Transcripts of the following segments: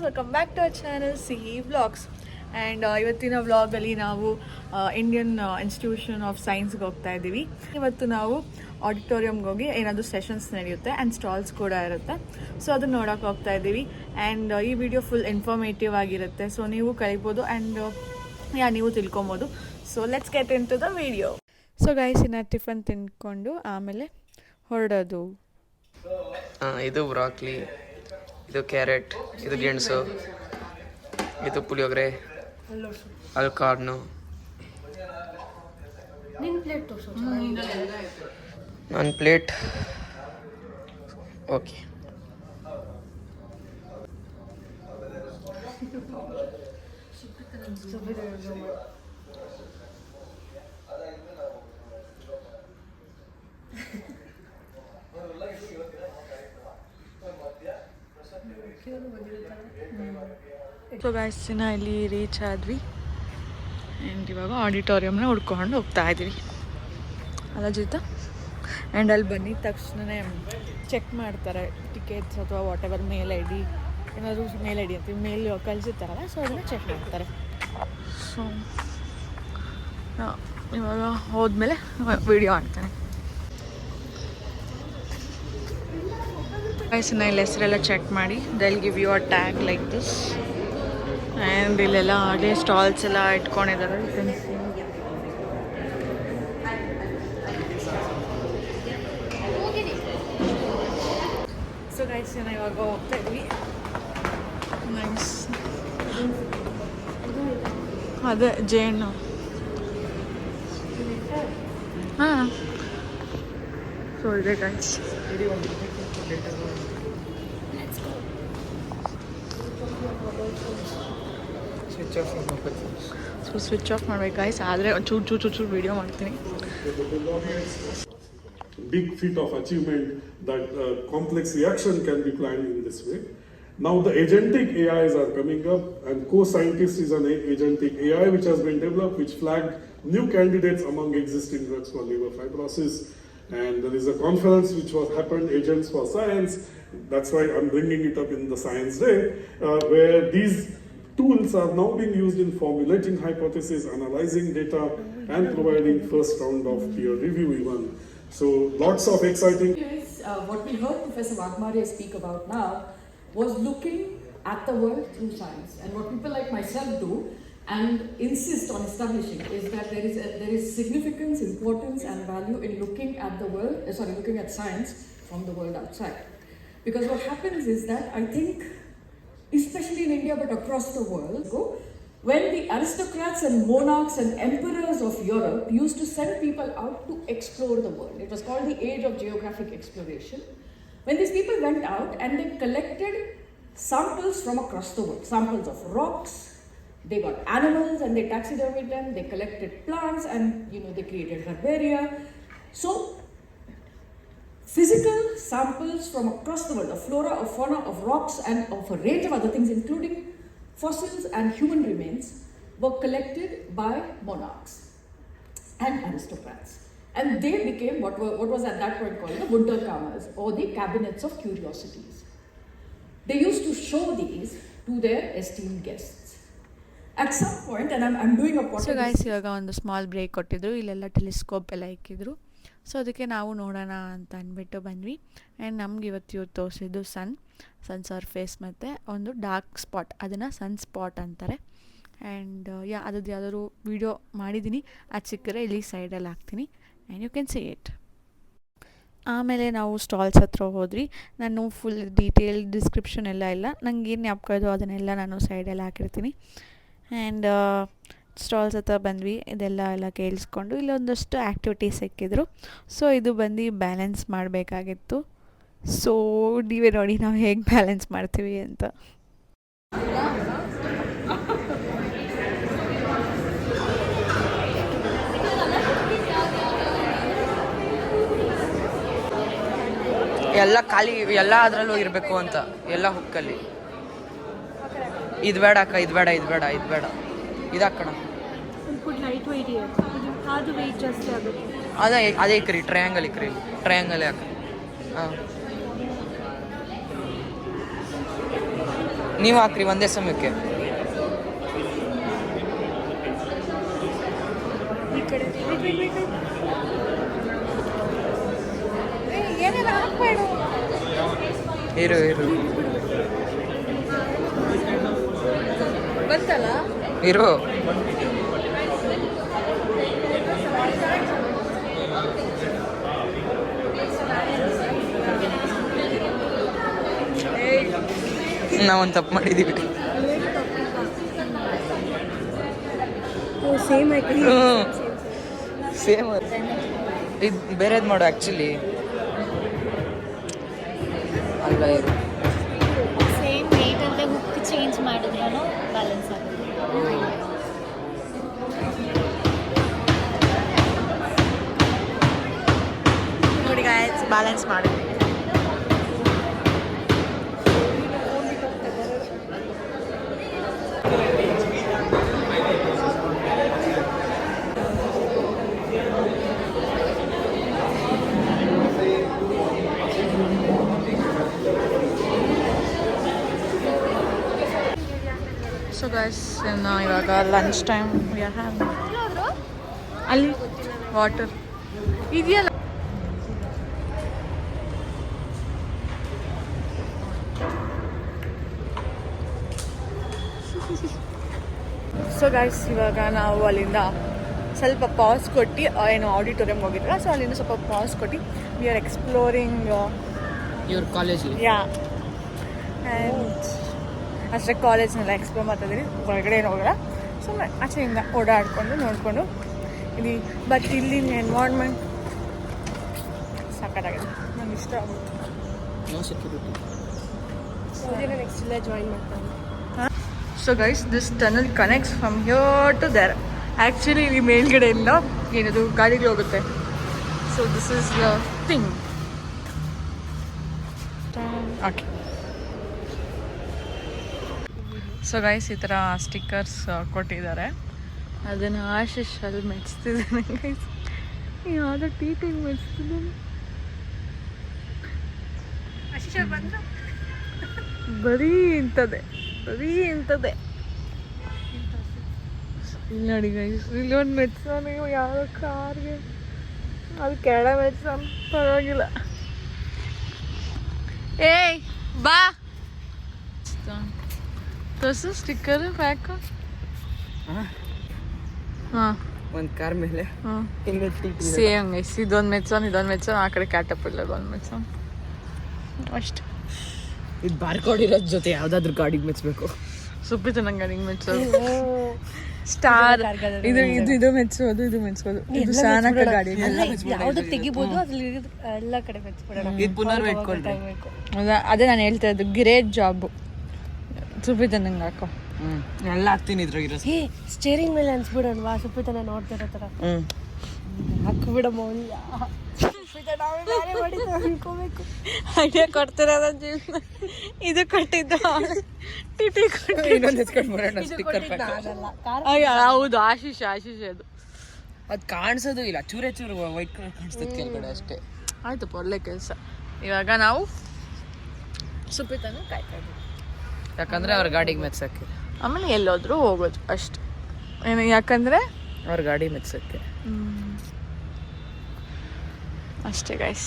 Welcome back to our channel Sihi vlogs. And ಇವತ್ತಿನ ವ್ಲಾಗಲ್ಲಿ ನಾವು ಇಂಡಿಯನ್ ಇನ್ಸ್ಟಿಟ್ಯೂಷನ್ ಆಫ್ ಸೈನ್ಸ್ಗೆ ಹೋಗ್ತಾ ಇದ್ದೀವಿ. ಇವತ್ತು ನಾವು ಆಡಿಟೋರಿಯಮ್ಗೆ ಹೋಗಿ ಏನಾದರೂ ಸೆಷನ್ಸ್ ನಡೆಯುತ್ತೆ ಆ್ಯಂಡ್ ಸ್ಟಾಲ್ಸ್ ಕೂಡ ಇರುತ್ತೆ. ಸೊ ಅದನ್ನು ನೋಡೋಕೆ ಹೋಗ್ತಾ ಇದ್ದೀವಿ. ಆ್ಯಂಡ್ ಈ ವಿಡಿಯೋ ಫುಲ್ ಇನ್ಫಾರ್ಮೇಟಿವ್ ಆಗಿರುತ್ತೆ. ಸೊ ನೀವು ಕಲಿಬೋದು ಆ್ಯಂಡ್ ನೀವು ತಿಳ್ಕೊಬೋದು. So let's get into the video. So guys, ಇನ್ನು ಟಿಫನ್ ತಿಂದ್ಕೊಂಡು ಆಮೇಲೆ ಹೊರಡೋದು. ಇದು ಬ್ರಾಕ್ಲಿ, ಇದು ಕ್ಯಾರೆಟ್, ಇದು ಗೆಣಸು, ಇದು ಪುಳಿಯೋಗರೆ, ಅಲ್ಕಾರ್ನು. ನನ್ನ ಪ್ಲೇಟ್ ಓಕೆ. ಸೊ ಗೈಸ್, ಇಲ್ಲಿ ರೀಚ್ ಆದ್ವಿ ಆ್ಯಂಡ್ ಇವಾಗ ಆಡಿಟೋರಿಯಮ್ನ ಹುಡ್ಕೊಂಡು ಹೋಗ್ತಾ ಇದ್ದೀವಿ ಅಲ್ಲ ಜಿತಾ. ಆ್ಯಂಡ್ ಅಲ್ಲಿ ಬಂದಿದ ತಕ್ಷಣ ಚೆಕ್ ಮಾಡ್ತಾರೆ ಟಿಕೆಟ್ಸ್ ಅಥವಾ whatever mail I D, ಏನಾದರೂ ಮೇಲ್ ಐ ಡಿ ಅಂತ ಮೇಲ್ ಕಳಿಸಿರ್ತಾರಲ್ಲ, ಸೊ ಅದನ್ನು ಚೆಕ್ ಮಾಡ್ತಾರೆ. ಸೊ ಇವಾಗ ಹೋದ್ಮೇಲೆ ವಿಡಿಯೋ ಮಾಡ್ತಾನೆ. ವಯಸ್ಸನ್ನ ಇಲ್ಲಿ ಹೆಸರೆಲ್ಲ ಚೆಕ್ ಮಾಡಿ they'll give you a tag like this. And ಇಲ್ಲೆಲ್ಲ ಅದೇ ಸ್ಟಾಲ್ಸ್ ಎಲ್ಲ ಇಟ್ಕೊಂಡಿದ್ದಾರೆ. ಸೊ ಗೈಸ್, ಇವಾಗ ಹೋಗ್ತಾ ಇದ್ವಿ. ನೈಸ್, ಅದೇ ಜೇನು. ಹಾಂ, ಸೊ ಇದೆ ಗೈಸ್. ಸೊ ಸ್ವಿಚ್ ಆಫ್ ಮಾಡ್ಬೇಕು ಗೈಸ್, ಆದರೆ ಚೂರು ವಿಡಿಯೋ ಮಾಡ್ತೀನಿ. Big feat of achievement that complex reaction can be planned in this way. Now the agentic AIs are coming up, and co-scientist is an agentic AI which has been developed, which flagged new candidates among existing drugs for liver fibrosis. And there is a conference which was happened, Agents for Science. That's why I'm bringing it up in the Science Day, where these tools are now being used in formulating hypotheses, analyzing data, and providing first round of peer review even. So lots of exciting. What we heard Professor Wagmare speak about now was looking at the world through science. And what people like myself do and insist on establishing is that there is significance, importance, and value in looking at the world, looking at science from the world outside. Because what happens is that I think, especially in India but across the world, when the aristocrats and monarchs and emperors of Europe used to send people out to explore the world. It was called the age of geographic exploration. When these people went out and they collected samples from across the world, samples of rocks, they got animals and they taxidermied them, they collected plants and they created herbaria. So physical samples from across the world, of flora, of fauna, of rocks, and of a range of other things, including fossils and human remains, were collected by monarchs and aristocrats. And they became what was at that point called the Wunderkammers, or the cabinets of curiosities. They used to show these to their esteemed guests. At some point, and I'm doing a podcast. So guys, ಇವಾಗ ಒಂದು small break ಕೊಟ್ಟಿದ್ರು. ಇಲ್ಲೆಲ್ಲ telescope ಎಲ್ಲ ಇಕ್ಕಿದ್ರು. So ಅದಕ್ಕೆ ನಾವು ನೋಡೋಣ ಅಂತ ಅಂದ್ಬಿಟ್ಟು ಬಂದ್ವಿ. ಆ್ಯಂಡ್ ನಮ್ಗೆ ಇವತ್ತು ತೋರಿಸಿದ್ದು ಸನ್ ಸರ್ಫೇಸ್ ಮತ್ತು ಒಂದು ಡಾರ್ಕ್ ಸ್ಪಾಟ್, ಅದನ್ನು ಸನ್ ಸ್ಪಾಟ್ ಅಂತಾರೆ. ಆ್ಯಂಡ್ ಅದ್ರದ್ದು ಯಾವ್ದಾದ್ರು ವೀಡಿಯೋ ಮಾಡಿದ್ದೀನಿ, ಅದು ಸಿಕ್ಕರೆ ಇಲ್ಲಿ ಸೈಡಲ್ಲಿ ಹಾಕ್ತೀನಿ and you can see it. ಆಮೇಲೆ ನಾವು ಸ್ಟಾಲ್ಸ್ ಹತ್ರ ಹೋದ್ವಿ. ನಾನು ಫುಲ್ ಡೀಟೇಲ್ ಡಿಸ್ಕ್ರಿಪ್ಷನ್ ಎಲ್ಲ ಇಲ್ಲ, ನಂಗೆ ಏನು ಜ್ಞಾಪಕ ಅದನ್ನೆಲ್ಲ ನಾನು ಸೈಡಲ್ಲಿ ಹಾಕಿರ್ತೀನಿ. ಆ್ಯಂಡ್ ಸ್ಟಾಲ್ಸ್ ಹತ್ರ ಬಂದ್ವಿ, ಇದೆಲ್ಲ ಕೇಳಿಸ್ಕೊಂಡು ಇಲ್ಲೊಂದಷ್ಟು ಆ್ಯಕ್ಟಿವಿಟೀಸ್ ಸಿಕ್ಕಿದ್ರು. ಸೊ ಇದು ಬಂದು ಬ್ಯಾಲೆನ್ಸ್ ಮಾಡಬೇಕಾಗಿತ್ತು. ಸೊ ನೀವೇ ನೋಡಿ ನಾವು ಹೇಗೆ ಬ್ಯಾಲೆನ್ಸ್ ಮಾಡ್ತೀವಿ ಅಂತ. ಎಲ್ಲ ಖಾಲಿ, ಎಲ್ಲ ಅದರಲ್ಲೂ ಇರಬೇಕು ಅಂತ, ಎಲ್ಲ ಹುಕ್ಕಲ್ಲಿ. ಇದು ಬೇಡ ಅಕ್ಕ, ಇದು ಬೇಡ, ಇದು ಬೇಡ, ಇದು ಬೇಡ, ಇದು ಹಾಕೋಣ. ಅದೇ ಇಕ್ರಿ, ಟ್ರಯಾಂಗಲ್ ಇಕ್ರಿ, ಟ್ರಯಾಂಗಲ್ ಹಾಕಿ. ಹಾಂ ನೀವು ಹಾಕ್ರಿ ಒಂದೇ ಸಮಯಕ್ಕೆ. ಇರು ಬಂತಲ್ಲ ಇರು. ನಾವೊಂದು ತಪ್ಪು ಮಾಡಿದ್ದೀವಿ. ಸೇಮ್ ಸೇಮ್ ಇದು ಬೇರೆದು ಮಾಡು ಆ್ಯಕ್ಚುಲಿ. ಅಲ್ಲ ಇದು ಸೇಮ್ ವೇಟ್ ಅಲ್ಲೇ ಹುಕ್ ಚೇಂಜ್ ಮಾಡಿದ್ರೂ ಬ್ಯಾಲೆನ್ಸ್ ಆಗುತ್ತೆ. ನೋಡಿ ಗಾಯ್ಸ್ ಬ್ಯಾಲೆನ್ಸ್ ಮಾಡಿ. ಸೊ ಗೈಸ್ ಇವಾಗ ಲಂಚ್ ಟೈಮ್ ಅಲ್ಲಿ ವಾಟರ್ ಇದೆಯಲ್ಲ. ಸೊ ಗೈಸ್ ಇವಾಗ ನಾವು ಅಲ್ಲಿಂದ ಸ್ವಲ್ಪ ಪಾಸ್ ಕೊಟ್ಟು ಏನು ಆಡಿಟೋರಿಯಂ ಹೋಗಿದ್ರಲ್ಲ, ಸೊ ಅಲ್ಲಿಂದ ಸ್ವಲ್ಪ ಪಾಸ್ ಕೊಟ್ಟು ವಿ ಆರ್ ಎಕ್ಸ್ಪ್ಲೋರಿಂಗ್ ಇವ್ರ ಕಾಲೇಜಲ್ಲಿ. ಯಾ ಆ್ಯಂಡ್ ಅಷ್ಟೇ ಕಾಲೇಜ್ನೆಲ್ಲ ಎಕ್ಸ್ಪ್ಲೋರ್ ಮಾಡ್ತಾಯಿದ್ದೀರಿ. ಹೊರಗಡೆ ಏನು ಹೋಗಲ್ಲ, ಸುಮ್ಮನೆ ಆಚೆಯಿಂದ ಓಡಾಡಿಕೊಂಡು ನೋಡಿಕೊಂಡು ಇಲ್ಲಿ. ಬಟ್ ಇಲ್ಲಿನ ಎನ್ವೈರ್ನ್ಮೆಂಟ್ ಸಖತ್ತಾಗಿದೆ, ನಂಗೆ ಇಷ್ಟ ಆಗುತ್ತೆ. No security. ನೆಕ್ಸ್ಟ್ ಇಲ್ಲೇ ಜಾಯಿನ್ ಮಾಡ್ತಾರೆ. So guys this tunnel connects from here to there. Actually ಇಲ್ಲಿ ಮೇಲ್ಗಡೆಯಿಂದ ಏನದು ಗಾಡಿಗಳು ಹೋಗುತ್ತೆ. So this is the thing. Okay so guys ಈ ಥರ ಸ್ಟಿಕ್ಕರ್ಸ್ ಕೊಟ್ಟಿದ್ದಾರೆ. ಅದನ್ನು ಆಶೀಶ್ ಅಲ್ಲಿ ಮೆಚ್ತಿದ್ದಾನೆ ಗೈಸ್. ಯಾವುದೋ ಟೀಟಿಂಗ್ ಮೆಚ್ತಿದ್ದಾನೆ. ಆಶೀಶ್ ಅವ್ರು ಬಂದರು. ಬರೀ ಇಂಥದ್ದೇ ಇಲ್ಲಿ ನೋಡಿ ಗೈಸ್. ಇಲ್ಲಿ ಒಂದು ಮೆಚ್ಸೋನು ಯಾವುದೋ ಕಾರ್ಗೆ, ಅದು ಕೆಳ ಮೆಚ್ಸೋನು ಪರವಾಗಿಲ್ಲ. ಏಯ್ ಬಾ ತೋರ್ಸು ಸ್ಟಿಕ್ಕರ್ ಪ್ಯಾಕು. ಹಾಂ ಒಂದು ಕಾರ್ ಮೇಲೆ ಹಾಂ ಹಿಂಗೆ ಸೇಮ್ ಗೈಸ್. ಇದೊಂದು ಮೆಚ್ಸೋನು ಆ ಕಡೆ ಕ್ಯಾಟಪಿಲ್ಲರ್ ಒಂದು ಮೆಚ್ಸೋನು ಅಷ್ಟು. ಇದು ಬಾರ್ಕೋಡ್ ಇರೋದ್ರ ಜೊತೆ ಯಾವುದಾದ್ರೂ ಗಾಡಿಗೆ ಮೆಚ್ಚಬೇಕು. ಸುಪ್ಪಿತು ನಂಗೆ ಹಿಂಗೆ ಮೆಚ್ಚೋದು. ಸ್ಟಾರ್ ಇದು ಮೆಚ್ಚೋದು, ಇದು ಸಾನಕ ಗಾಡಿ. ಯಾವ್ದು ತೆಗಿಬೋದು ಅದ್ರಲ್ಲಿ ಎಲ್ಲ ಕಡೆ ಮೆಚ್ಚಿಬಿಡೋಣ. ಇದು ಪುನರ್ ಇಟ್ಕೊಂಡ್ರೆ ಹೌದಾ? ಅದೇ ನಾನು ಹೇಳ್ತಾ ಇದ್ದು, ಗ್ರೇಟ್ ಜಾಬು. ಸುಪ್ಪಿತು ನಂಗೆ ಹಾಕೋ. ಎಲ್ಲ ಹಾಕ್ತೀನಿ ಇದ್ರಾಗಿರೋ. ಸ್ಟೇರಿಂಗ್ ಮೇಲೆ ಅನ್ಸ್ಬಿಡೋಣವಾ ಸುಪ್ಪಿತನ ನೋಡ್ತಿರೋ ಥರ ಹಾಕ್ಬಿಡಮ್ಮ. ಅನ್ಕೋಬೇಕು ಐಡಿಯಾ ಕೊಡ್ತಿರೋದ ಜೀವನ. ಇದು ಕೊಟ್ಟಿದ್ದು ಟಿಟಿ ಇನ್ನೊಂದು ಎತ್ಕೊಂಡು ಸ್ಟಿಕ್ಕರ್ ಹೌದು ಆಶೀಶ್ ಅದು. ಅದು ಕಾಣಿಸೋದು ಇಲ್ಲ, ಚೂರೇ ಚೂರು ವೈಟ್ ಕಲರ್ ಕಾಣಿಸ್ತದೆ ಕೆಳಗಡೆ ಅಷ್ಟೇ. ಆಯ್ತಪ್ಪ, ಒಳ್ಳೆ ಕೆಲಸ. ಇವಾಗ ನಾವು ಸುಪ್ಪಿತನ ಕಾಯ್ತಾ ಇದ್ದೀವಿ, ಯಾಕಂದ್ರೆ ಅವ್ರ ಗಾಡಿಗೆ ಮೆಚ್ಚಕ್ಕೆ. ಆಮೇಲೆ ಎಲ್ಲೋದ್ರೂ ಹೋಗೋದು ಅಷ್ಟು. ಏನು ಯಾಕಂದರೆ ಅವ್ರ ಗಾಡಿ ಮೆಚ್ಚಕ್ಕೆ ಅಷ್ಟೇ ಗೈಸ್.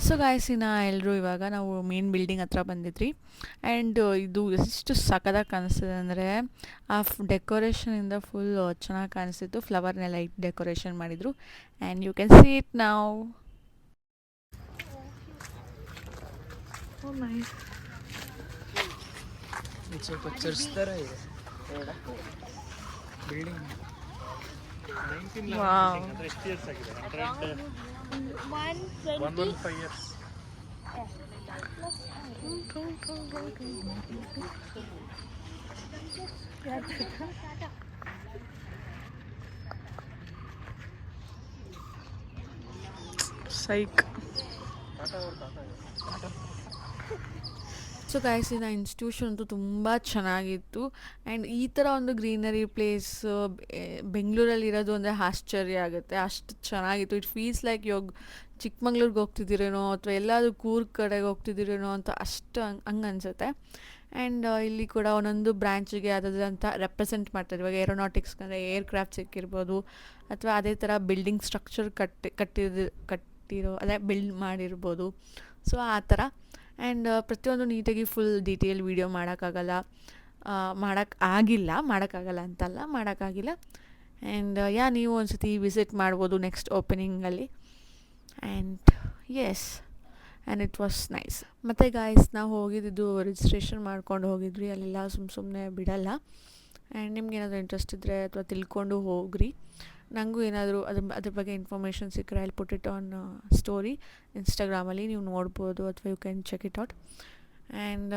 ಸೊ ಗೈಸ್ ಎಲ್ಲರೂ ಇವಾಗ ನಾವು ಮೇನ್ ಬಿಲ್ಡಿಂಗ್ ಹತ್ರ ಬಂದಿದ್ರಿ. ಆ್ಯಂಡ್ ಇದು ಎಷ್ಟು ಸಖತ್ತಾಗಿ ಕಾಣಿಸ್ತಿದೆ ಅಂದರೆ ಆ ಡೆಕೋರೇಷನಿಂದ ಫುಲ್ ಚೆನ್ನಾಗಿ ಕಾಣಿಸ್ತಿತ್ತು. ಫ್ಲವರ್ನೆಲ್ಲ ಇಟ್ಟು ಡೆಕೋರೇಷನ್ ಮಾಡಿದರು. And you can see it ನಾವು. ಸ್ವಲ್ಪ ಚರ್ಚ್ ಥರ ಇದೆ building. Wow. 115 years. Psych. So guys institution ಅಂತೂ ತುಂಬ ಚೆನ್ನಾಗಿತ್ತು. ಆ್ಯಂಡ್ ಈ ಥರ ಒಂದು ಗ್ರೀನರಿ ಪ್ಲೇಸ್ ಬೆಂಗಳೂರಲ್ಲಿ ಇರೋದು ಅಂದರೆ ಆಶ್ಚರ್ಯ ಆಗುತ್ತೆ, ಅಷ್ಟು ಚೆನ್ನಾಗಿತ್ತು. ಇಟ್ ಫೀಲ್ಸ್ ಲೈಕ್ ಇವಾಗ ಚಿಕ್ಕಮಂಗ್ಳೂರಿಗೆ ಹೋಗ್ತಿದ್ದೀರೇನೋ ಅಥವಾ ಎಲ್ಲಾದರೂ ಕೂರ್ಗ್ ಕಡೆಗೆ ಹೋಗ್ತಿದ್ದೀರೇನೋ ಅಂತ ಅಷ್ಟು ಹಂಗೆ ಅನಿಸುತ್ತೆ. ಆ್ಯಂಡ್ ಇಲ್ಲಿ ಕೂಡ ಒಂದೊಂದು ಬ್ರ್ಯಾಂಚಿಗೆ ಅದಾದಂಥ ರೆಪ್ರೆಸೆಂಟ್ ಮಾಡ್ತಾರೆ. ಇವಾಗ ಏರೋನಾಟಿಕ್ಸ್ ಅಂದರೆ ಏರ್ ಕ್ರಾಫ್ಟ್ ಸಿಕ್ಕಿರ್ಬೋದು, ಅಥವಾ ಅದೇ ಥರ ಬಿಲ್ಡಿಂಗ್ ಸ್ಟ್ರಕ್ಚರ್ ಕಟ್ಟಿರೋ ಅದೇ ಬಿಲ್ಡ್ ಮಾಡಿರ್ಬೋದು. ಸೊ ಆ ಥರ. ಆ್ಯಂಡ್ ಪ್ರತಿಯೊಂದು ನೀಟಾಗಿ ಫುಲ್ ಡೀಟೇಲ್ ವೀಡಿಯೋ ಮಾಡೋಕ್ಕಾಗಲ್ಲ ಅಂತಲ್ಲ, ಮಾಡೋಕ್ಕಾಗಿಲ್ಲ. ಆ್ಯಂಡ್ ನೀವು ಒಂದು ಸತಿ ವಿಸಿಟ್ ಮಾಡ್ಬೋದು ನೆಕ್ಸ್ಟ್ ಓಪನಿಂಗಲ್ಲಿ. And yes, and it was nice. ಮತ್ತು ಗಾಯ್ಸ್, ನಾವು ಹೋಗಿದ್ದು ರಿಜಿಸ್ಟ್ರೇಷನ್ ಮಾಡ್ಕೊಂಡು ಹೋಗಿದ್ವಿ. ಅಲ್ಲೆಲ್ಲ ಸುಮ್ಮನೆ ಬಿಡಲ್ಲ. ಆ್ಯಂಡ್ ನಿಮ್ಗೆ ಏನಾದರೂ ಇಂಟ್ರೆಸ್ಟ್ ಇದ್ದರೆ ಅಥವಾ ತಿಳ್ಕೊಂಡು ಹೋಗ್ರಿ. ನನಗೂ ಏನಾದರೂ ಅದ್ರ ಬಗ್ಗೆ ಇನ್ಫಾರ್ಮೇಷನ್ ಸಿಕ್ಕರೆ I'll put it on story ಇನ್ಸ್ಟಾಗ್ರಾಮಲ್ಲಿ, ನೀವು ನೋಡ್ಬೋದು ಅಥವಾ you can check it out. And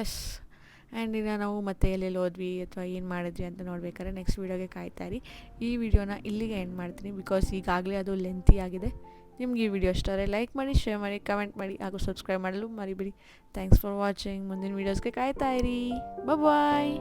yes, and ಇನ್ನು ನಾವು ಮತ್ತೆ ಎಲ್ಲೆಲ್ಲಿ ಹೋದ್ವಿ ಅಥವಾ ಏನು ಮಾಡಿದ್ವಿ ಅಂತ ನೋಡ್ಬೇಕಾದ್ರೆ ನೆಕ್ಸ್ಟ್ ವೀಡಿಯೋಗೆ ಕಾಯ್ತಾಯಿರಿ. ಈ ವಿಡಿಯೋನ ಇಲ್ಲಿಗೆ ಎಂಡ್ ಮಾಡ್ತೀನಿ, ಬಿಕಾಸ್ ಈಗಾಗಲೇ ಅದು ಲೆಂತಿ ಆಗಿದೆ. ನಿಮ್ಗೆ ಈ ವಿಡಿಯೋ ಇಷ್ಟ ಆದರೆ ಲೈಕ್ ಮಾಡಿ, ಶೇರ್ ಮಾಡಿ, ಕಮೆಂಟ್ ಮಾಡಿ ಹಾಗೂ ಸಬ್ಸ್ಕ್ರೈಬ್ ಮಾಡಲು ಮರಿಬೇಡಿ. Thanks for watching. ಮುಂದಿನ ವೀಡಿಯೋಸ್ಗೆ ಕಾಯ್ತಾಯಿರಿ. ಬಾಯ್.